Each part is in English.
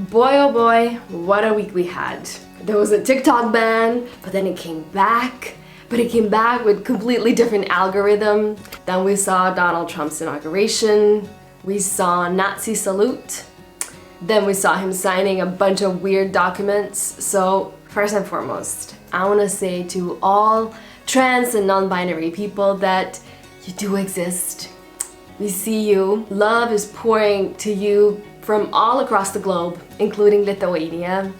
Boy oh boy, what a week we had. There was a TikTok ban, but then it came back. But it came back with completely different algorithm. Then we saw Donald Trump's inauguration. We saw Nazi salute. Then we saw him signing a bunch of weird documents. So first and foremost, I want to say to all trans and non-binary people that you do exist. We see you. Love is pouring to you from all across the globe, including Lithuania.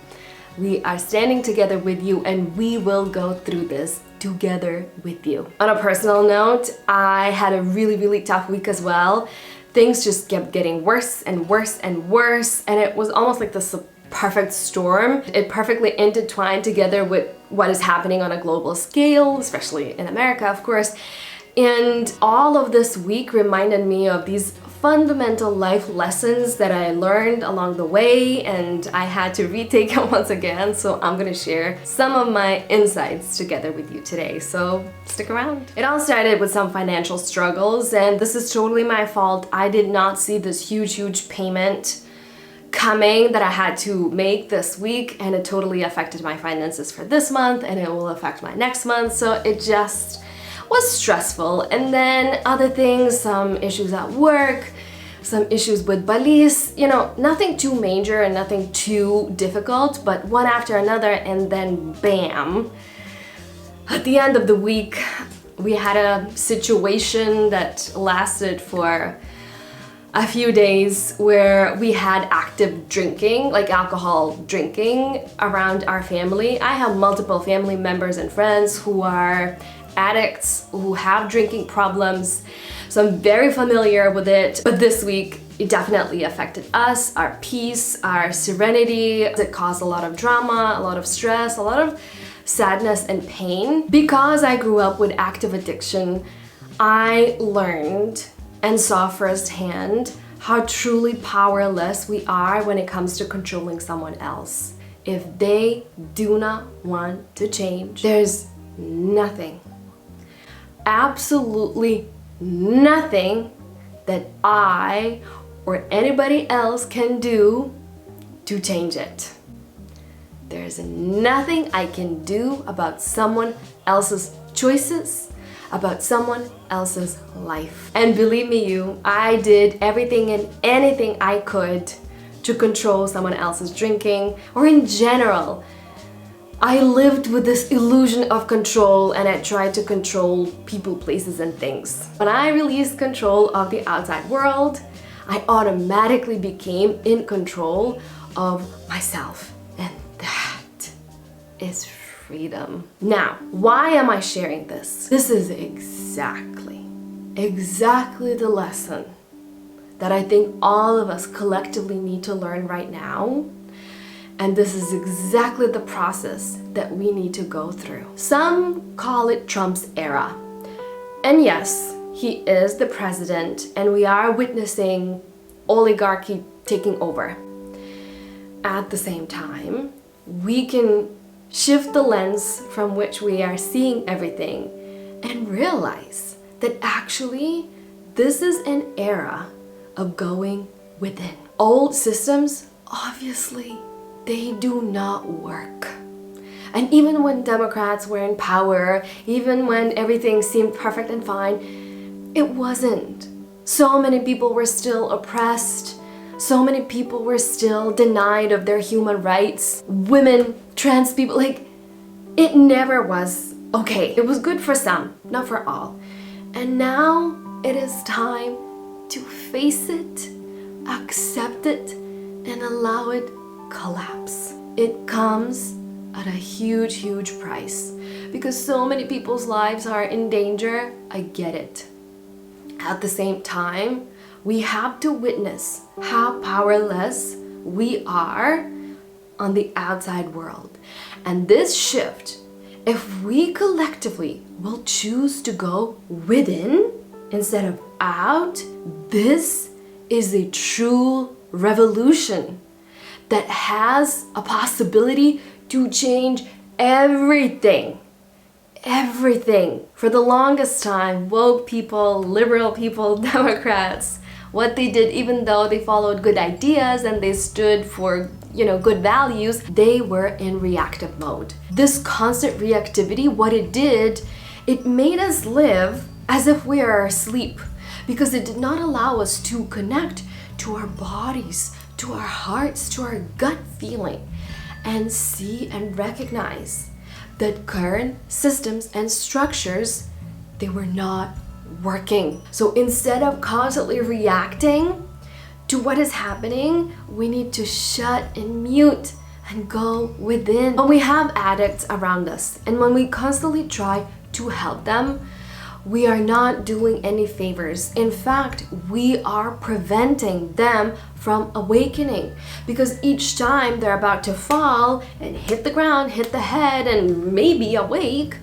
We are standing together with you and we will go through this together with you. On a personal note, I had a really tough week as well. Things just kept getting worse and worse and worse, and it was almost like this perfect storm. It perfectly intertwined together with what is happening on a global scale, especially in America, of course. And all of this week reminded me of these fundamental life lessons that I learned along the way, and I had to retake it once again, so I'm gonna share some of my insights together with you today, so stick around. It all started with some financial struggles, and this is totally my fault. I did not see this huge payment coming that I had to make this week, and it totally affected my finances for this month, and it will affect my next month, so it just was stressful. And then other things, some issues at work, some issues with Bali's, nothing too major and nothing too difficult, but one after another, and then bam. At the end of the week, we had a situation that lasted for a few days where we had active drinking, like alcohol drinking around our family. I have multiple family members and friends who are addicts, who have drinking problems, so I'm very familiar with it. But this week, it definitely affected us, our peace, our serenity. It caused a lot of drama, a lot of stress, a lot of sadness and pain. Because I grew up with active addiction, I learned and saw firsthand how truly powerless we are when it comes to controlling someone else. If they do not want to change, there's nothing, absolutely nothing that I or anybody else can do to change it. There's nothing I can do about someone else's choices, about someone else's life. And believe me, I did everything and anything I could to control someone else's drinking, or in general. I lived with this illusion of control, and I tried to control people, places, and things. When I released control of the outside world, I automatically became in control of myself. And that is freedom. Now, why am I sharing this? This is exactly the lesson that I think all of us collectively need to learn right now. And this is exactly the process that we need to go through. Some call it Trump's era. And yes, he is the president, and we are witnessing oligarchy taking over. At the same time, we can shift the lens from which we are seeing everything and realize that actually this is an era of going within. Old systems, obviously, they do not work. And even when Democrats were in power, even when everything seemed perfect and fine, it wasn't. So many people were still oppressed. So many people were still denied of their human rights. Women, trans people, it never was okay. It was good for some, not for all. And now it is time to face it, accept it, and allow it collapse. It comes at a huge price because so many people's lives are in danger. I get it. At the same time, we have to witness how powerless we are on the outside world. And this shift, if we collectively will choose to go within instead of out, this is a true revolution that has a possibility to change everything. Everything. For the longest time, woke people, liberal people, Democrats what they did, even though they followed good ideas and they stood for, good values, they were in reactive mode. This constant reactivity, what it did, it made us live as if we are asleep, because it did not allow us to connect to our bodies, to our hearts, to our gut feeling, and see and recognize that current systems and structures, they were not working. So instead of constantly reacting to what is happening, we need to shut and mute and go within. When we have addicts around us and when we constantly try to help them, we are not doing any favors. In fact, we are preventing them from awakening, because each time they're about to fall and hit the ground, hit the head, and maybe awake,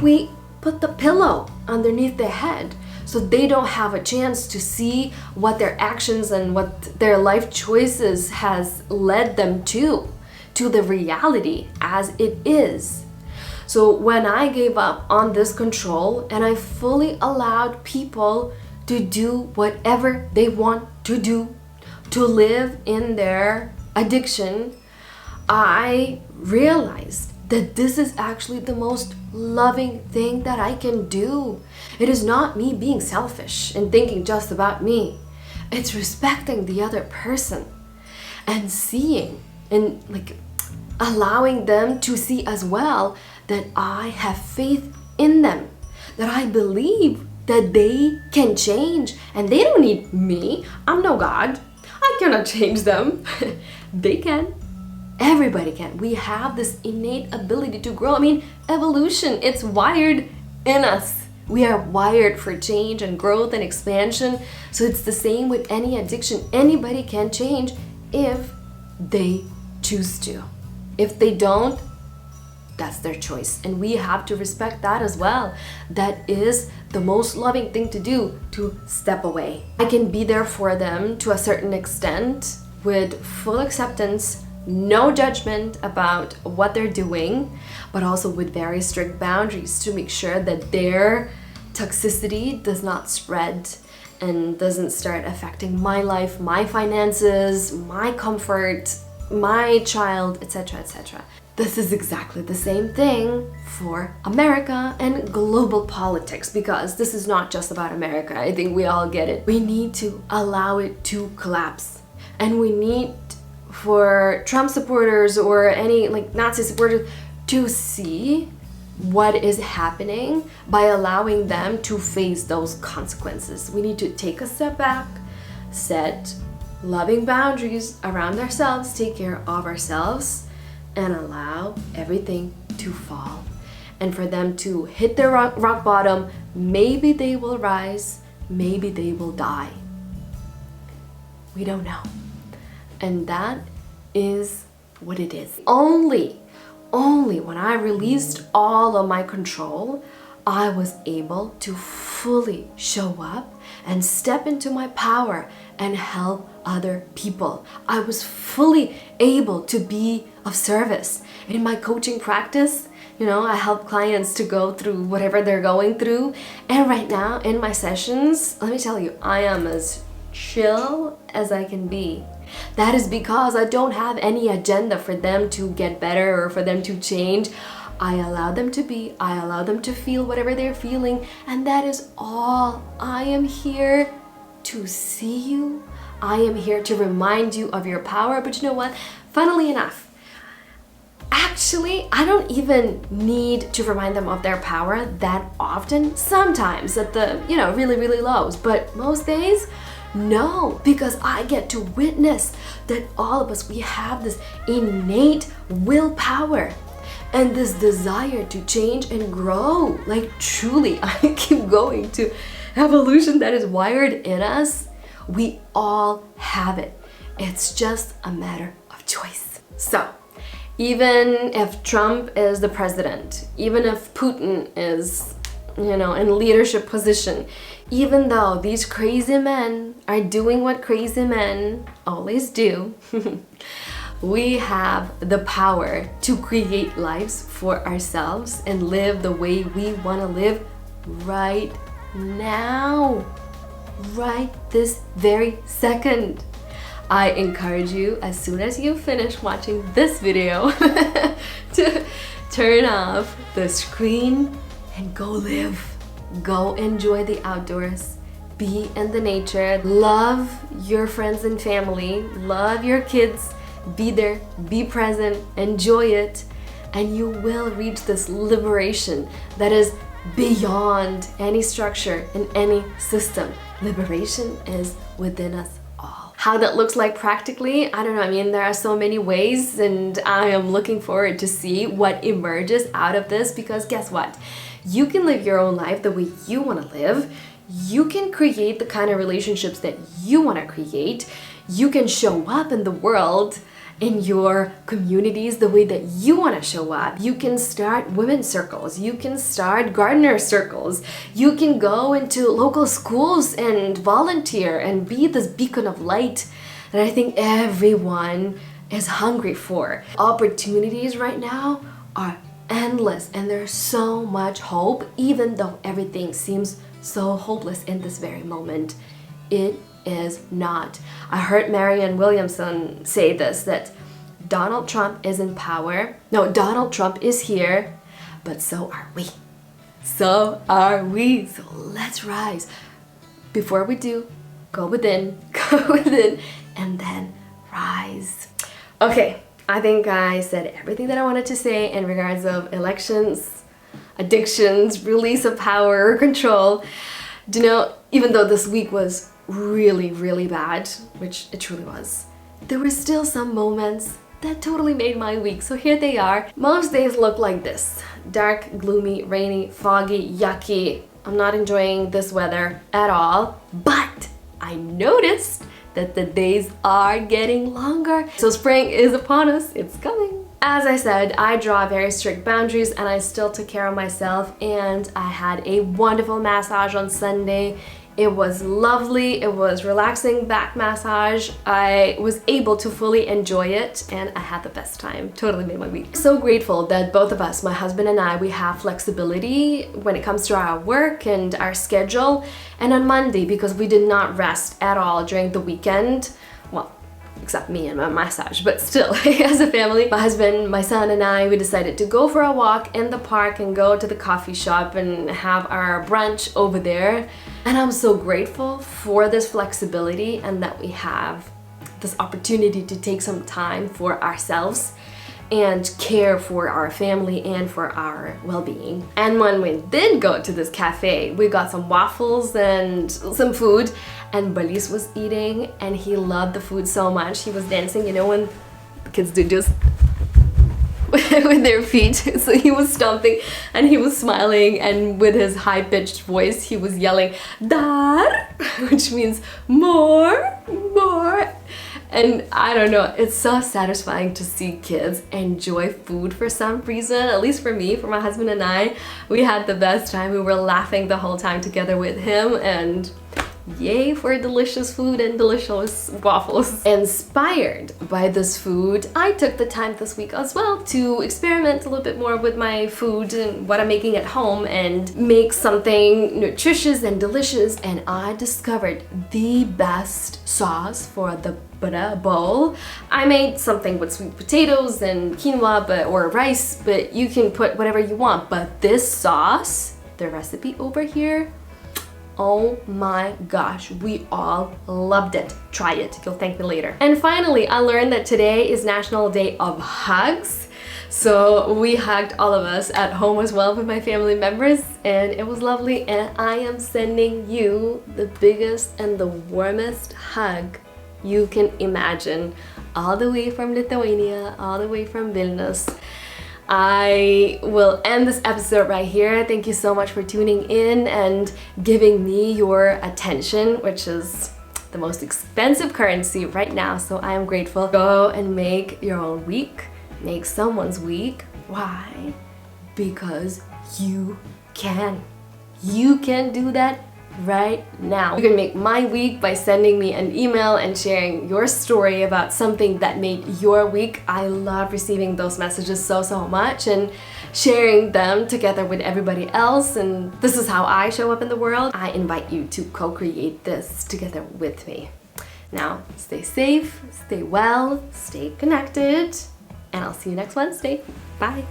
we put the pillow underneath their head so they don't have a chance to see what their actions and what their life choices has led them to the reality as it is. So when I gave up on this control and I fully allowed people to do whatever they want to do, to live in their addiction, I realized that this is actually the most loving thing that I can do. It is not me being selfish and thinking just about me. It's respecting the other person and seeing and allowing them to see as well that I have faith in them, that I believe that they can change and they don't need me. I'm no God. I cannot change them. They can. Everybody can. We have this innate ability to grow. Evolution, it's wired in us. We are wired for change and growth and expansion. So it's the same with any addiction. Anybody can change if they choose to. If they don't, that's their choice. And we have to respect that as well. That is the most loving thing to do, to step away. I can be there for them to a certain extent with full acceptance, no judgment about what they're doing, but also with very strict boundaries to make sure that their toxicity does not spread and doesn't start affecting my life, my finances, my comfort, my child, etc., etc. This is exactly the same thing for America and global politics, because this is not just about America. I think we all get it. We need to allow it to collapse. And we need for Trump supporters or any Nazi supporters to see what is happening by allowing them to face those consequences. We need to take a step back, set loving boundaries around ourselves, take care of ourselves, and allow everything to fall. And for them to hit their rock bottom, maybe they will rise, maybe they will die. We don't know. And that is what it is. Only when I released all of my control, I was able to fully show up and step into my power and help other people. I was fully able to be of service. In my coaching practice, I help clients to go through whatever they're going through. And right now in my sessions, let me tell you, I am as chill as I can be. That is because I don't have any agenda for them to get better or for them to change. I allow them to be, I allow them to feel whatever they're feeling, and that is all. I am here to see you. I am here to remind you of your power. But you know what? Funnily enough, actually, I don't even need to remind them of their power that often. Sometimes at the, really, really lows, but most days, no, because I get to witness that all of us, we have this innate willpower and this desire to change and grow. Truly, I keep going to evolution that is wired in us. We all have it. It's just a matter of choice. So, even if Trump is the president, even if Putin is, in leadership position, even though these crazy men are doing what crazy men always do, we have the power to create lives for ourselves and live the way we want to live right now. right this very second. I encourage you, as soon as you finish watching this video, to turn off the screen and go live. Go enjoy the outdoors. Be in the nature. Love your friends and family. Love your kids. Be there. Be present. Enjoy it. And you will reach this liberation that is beyond any structure in any system. Liberation is within us all. How that looks like practically, I don't know. I mean, there are so many ways, and I am looking forward to see what emerges out of this, because guess what? You can live your own life the way you want to live. You can create the kind of relationships that you want to create. You can show up in the world, in your communities, the way that you want to show up. You can start women's circles. You can start gardener circles. You can go into local schools and volunteer and be this beacon of light that I think everyone is hungry for. Opportunities right now are endless, and there's so much hope, even though everything seems so hopeless in this very moment. It is not. I heard Marianne Williamson say this, that Donald Trump is in power. No, Donald Trump is here, but so are we. So are we. So let's rise. Before we do, go within, and then rise. Okay, I think I said everything that I wanted to say in regards of elections, addictions, release of power or control. Do you know, even though this week was really, really bad, which it truly was, there were still some moments that totally made my week. So here they are. Most days look like this: dark, gloomy, rainy, foggy, yucky. I'm not enjoying this weather at all, but I noticed that the days are getting longer. So spring is upon us. It's coming. As I said, I draw very strict boundaries, and I still took care of myself, and I had a wonderful massage on Sunday. It was lovely. It was relaxing back massage. I was able to fully enjoy it, and I had the best time. Totally made my week. So grateful that both of us, my husband and I, we have flexibility when it comes to our work and our schedule. And on Monday, because we did not rest at all during the weekend, well, except me and my massage, but still, as a family, my husband, my son, and I, we decided to go for a walk in the park and go to the coffee shop and have our brunch over there. And I'm so grateful for this flexibility, and that we have this opportunity to take some time for ourselves and care for our family and for our well-being. And when we did go to this cafe, we got some waffles and some food, and Balis was eating, and he loved the food so much. He was dancing, you know, when the kids do just with their feet. So he was stomping and he was smiling, and with his high-pitched voice he was yelling "Dar," which means more, more. And I don't know, it's so satisfying to see kids enjoy food for some reason. At least for me, for my husband and I, we had the best time. We were laughing the whole time together with him, and yay for delicious food and delicious waffles. Inspired by this food, I took the time this week as well to experiment a little bit more with my food and what I'm making at home, and make something nutritious and delicious. And I discovered the best sauce for the Vita bowl. I made something with sweet potatoes and quinoa or rice, but you can put whatever you want. But this sauce, the recipe over here, oh my gosh, we all loved it. Try it, you'll thank me later. And finally, I learned that today is National Day of Hugs. So we hugged, all of us, at home as well with my family members, and it was lovely. And I am sending you the biggest and the warmest hug you can imagine, all the way from Lithuania, all the way from Vilnius. I will end this episode right here. Thank you so much for tuning in and giving me your attention, which is the most expensive currency right now, so I am grateful. Go and make your own week. Make someone's week. Why? Because you can. You can do that right now. You can make my week by sending me an email and sharing your story about something that made your week. I love receiving those messages so much and sharing them together with everybody else, and this is how I show up in the world. I invite you to co-create this together with me. Now, stay safe, stay well, stay connected, and I'll see you next Wednesday. Bye.